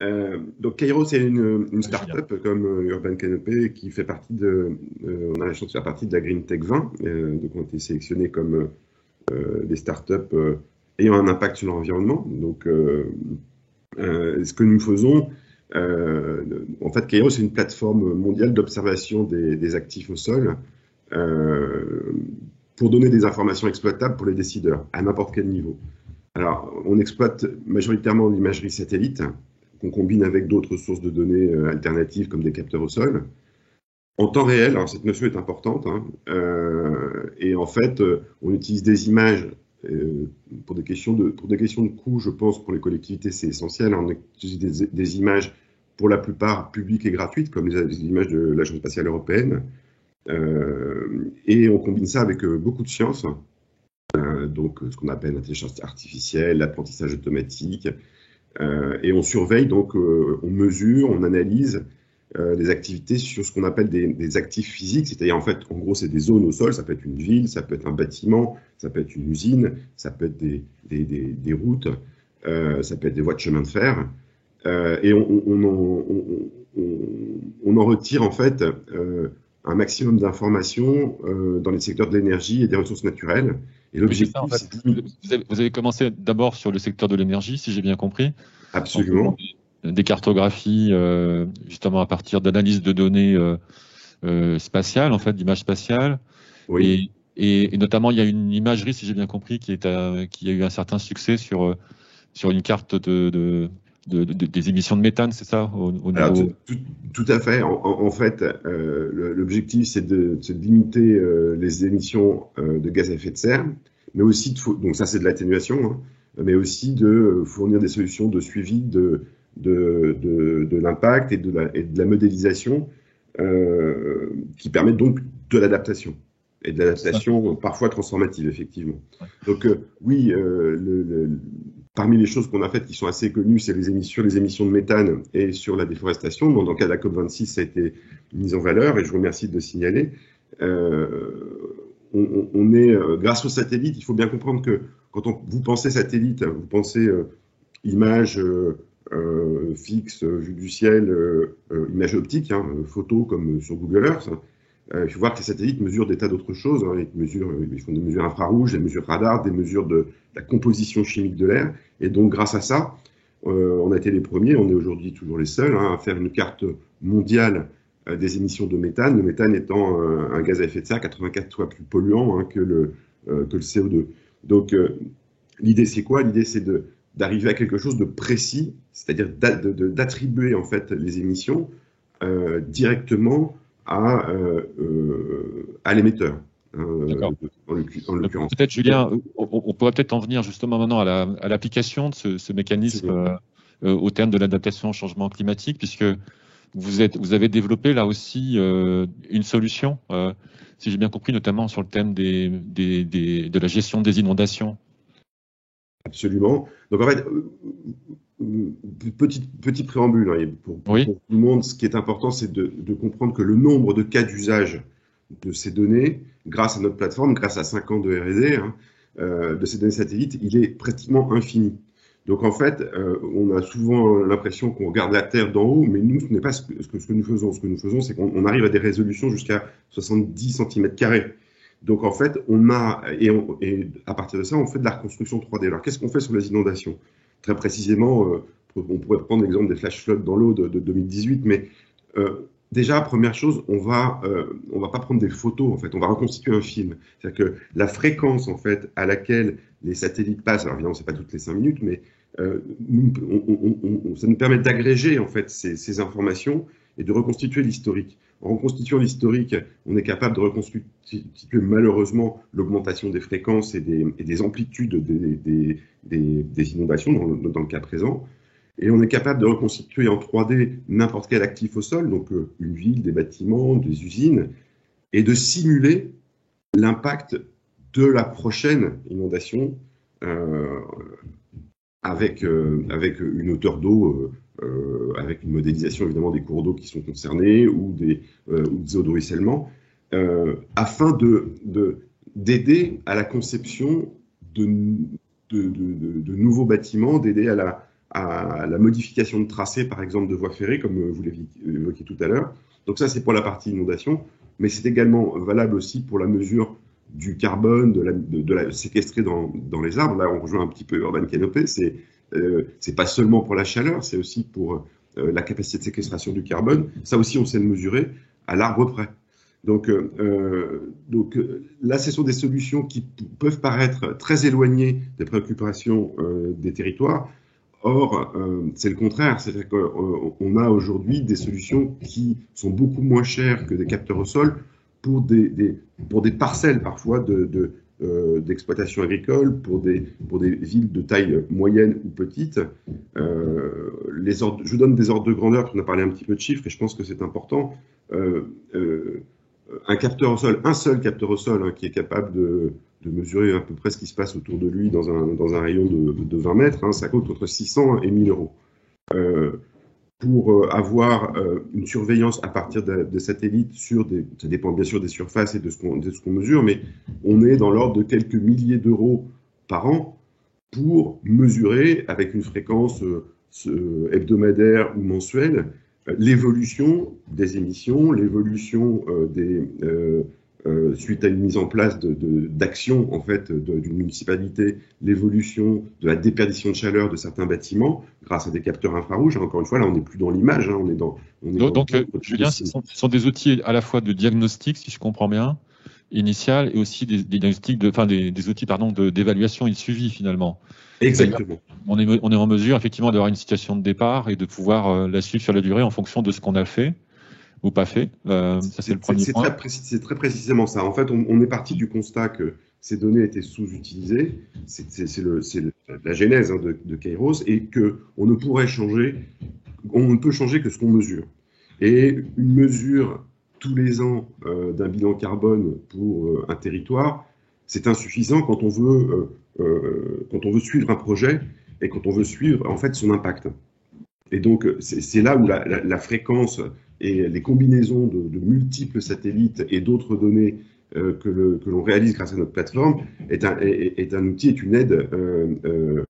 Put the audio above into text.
Donc Kairos, c'est une Julien. start-up comme Urban Canopy qui fait partie on a la chance de faire partie de la Green Tech 20. Donc on a été sélectionnés comme des start-up ayant un impact sur l'environnement. Donc ce que nous faisons, en fait, Kairos, c'est une plateforme mondiale d'observation des actifs au sol euh, pour donner des informations exploitables pour les décideurs à n'importe quel niveau. Alors, on exploite majoritairement l'imagerie satellite qu'on combine avec d'autres sources de données alternatives comme des capteurs au sol. En temps réel, alors cette notion est importante, hein, et en fait, on utilise des images pour des questions de coût, je pense, pour les collectivités, c'est essentiel. On utilise des images pour la plupart publiques et gratuites, comme les images de l'Agence spatiale européenne, et on combine ça avec beaucoup de sciences, donc ce qu'on appelle l'intelligence artificielle, l'apprentissage automatique, et on surveille, donc on mesure, on analyse les activités sur ce qu'on appelle des actifs physiques, c'est-à-dire en fait, en gros, c'est des zones au sol, ça peut être une ville, ça peut être un bâtiment, ça peut être une usine, ça peut être des routes, ça peut être des voies de chemin de fer, et on en retire en fait un maximum d'informations dans les secteurs de l'énergie et des ressources naturelles. Et Oui, c'est ça, en l'objectif, fait. c'est Vous avez commencé d'abord sur le secteur de l'énergie, si j'ai bien compris, en faisant absolument, des cartographies, justement à partir d'analyses de données spatiales, en fait, d'images spatiales. oui. Et notamment, il y a une imagerie, si j'ai bien compris, qui a eu un certain succès sur une carte des émissions de méthane, c'est ça, au Alors, niveau. tout à fait. En fait, l'objectif, c'est de limiter les émissions de gaz à effet de serre, mais aussi donc ça, c'est de l'atténuation, hein, mais aussi de fournir des solutions de suivi de l'impact et de la modélisation qui permettent donc de l'adaptation et de Ça, l'adaptation parfois transformative, effectivement. ouais. Donc oui, parmi les choses qu'on a faites qui sont assez connues, c'est les émissions de méthane et sur la déforestation. Dans le cas de la COP26, ça a été mis en valeur et je vous remercie de le signaler. On est, grâce aux satellites, il faut bien comprendre que quand vous pensez satellite, vous pensez images fixes, vue du ciel, images optiques, hein, photos comme sur Google Earth. Il faut voir que les satellites mesurent des tas d'autres choses, hein. Ils font des mesures infrarouges, des mesures radar, des mesures de la composition chimique de l'air. Et donc, grâce à ça, on a été les premiers, on est aujourd'hui toujours les seuls, hein, à faire une carte mondiale des émissions de méthane. Le méthane étant un gaz à effet de serre 84 fois plus polluant, hein, que le CO2. Donc, l'idée, c'est quoi? L'idée, c'est d'arriver à quelque chose de précis, c'est-à-dire d'attribuer en fait les émissions directement à l'émetteur, hein, D'accord. en l'occurrence. Peut-être, Donc, Julien, on pourrait peut-être en venir justement maintenant à l'application de ce mécanisme absolument. au terme de l'adaptation au changement climatique, puisque vous avez développé là aussi une solution, si j'ai bien compris, notamment sur le thème de la gestion des inondations. Absolument. Donc en fait, petit préambule, hein, pour Oui, tout le monde, ce qui est important, c'est de comprendre que le nombre de cas d'usage de ces données, grâce à notre plateforme, grâce à 5 ans de R&D, hein, de ces données satellites, il est pratiquement infini. Donc en fait, on a souvent l'impression qu'on regarde la Terre d'en haut, mais nous, ce n'est pas ce que nous faisons. Ce que nous faisons, c'est qu'on arrive à des résolutions jusqu'à 70 cm². Donc en fait, et à partir de ça, on fait de la reconstruction 3D. Alors qu'est-ce qu'on fait sur les inondations? Très précisément, on pourrait prendre l'exemple des flash floods dans l'eau de 2018, mais déjà, première chose, on va pas prendre des photos, en fait, on va reconstituer un film. C'est-à-dire que la fréquence, en fait, à laquelle les satellites passent, alors évidemment, c'est pas toutes les 5 minutes, mais ça nous permet d'agréger, en fait, ces informations et de reconstituer l'historique. En reconstituant l'historique, on est capable de reconstituer malheureusement l'augmentation des fréquences et des amplitudes des inondations dans le cas présent. Et on est capable de reconstituer en 3D n'importe quel actif au sol, donc une ville, des bâtiments, des usines, et de simuler l'impact de la prochaine inondation euh, avec une hauteur d'eau, avec une modélisation évidemment des cours d'eau qui sont concernés ou des eaux de ruissellement, afin d'aider à la conception de nouveaux bâtiments, d'aider à à la modification de tracé, par exemple, de voies ferrées, comme vous l'avez évoqué tout à l'heure. Donc ça, c'est pour la partie inondation, mais c'est également valable aussi pour la mesure du carbone, de la séquestré dans les arbres. Là, on rejoint un petit peu Urban Canopy. C'est pas seulement pour la chaleur, c'est aussi pour la capacité de séquestration du carbone. Ça aussi, on sait le mesurer à l'arbre près. Donc là, ce sont des solutions qui peuvent paraître très éloignées des préoccupations des territoires. Or, c'est le contraire. C'est-à-dire qu'on a aujourd'hui des solutions qui sont beaucoup moins chères que des capteurs au sol pour des parcelles parfois d'exploitation agricole, pour des villes de taille moyenne ou petite. Je vous donne des ordres de grandeur, parce qu'on a parlé un petit peu de chiffres, et je pense que c'est important. Un capteur au sol, un seul capteur au sol, hein, qui est capable de mesurer à peu près ce qui se passe autour de lui dans un rayon de 20 mètres, hein, ça coûte entre 600 et 1000 euros. Pour avoir une surveillance à partir de satellites ça dépend bien sûr des surfaces et de ce qu'on mesure, mais on est dans l'ordre de quelques milliers d'euros par an pour mesurer avec une fréquence hebdomadaire ou mensuelle l'évolution des émissions, l'évolution suite à une mise en place d'actions en fait d'une municipalité, l'évolution de la déperdition de chaleur de certains bâtiments grâce à des capteurs infrarouges. Encore une fois, là, on n'est plus dans l'image, hein, donc Julien, ce sont des outils à la fois de diagnostic, si je comprends bien, initial, et aussi des diagnostics, des outils d'évaluation et de suivi finalement. Exactement. On est en mesure effectivement d'avoir une situation de départ et de pouvoir la suivre sur la durée en fonction de ce qu'on a fait ou pas fait. Ça, c'est le premier point. C'est très précisément ça. En fait, on est parti du constat que ces données étaient sous-utilisées. C'est la genèse, hein, de Kairos, et qu'on ne pourrait changer, on ne peut changer que ce qu'on mesure. Et une mesure tous les ans d'un bilan carbone pour un territoire, c'est insuffisant quand on veut suivre un projet et quand on veut suivre en fait son impact. Et donc c'est là où la fréquence et les combinaisons de multiples satellites et d'autres données que l'on réalise grâce à notre plateforme est un outil, est une aide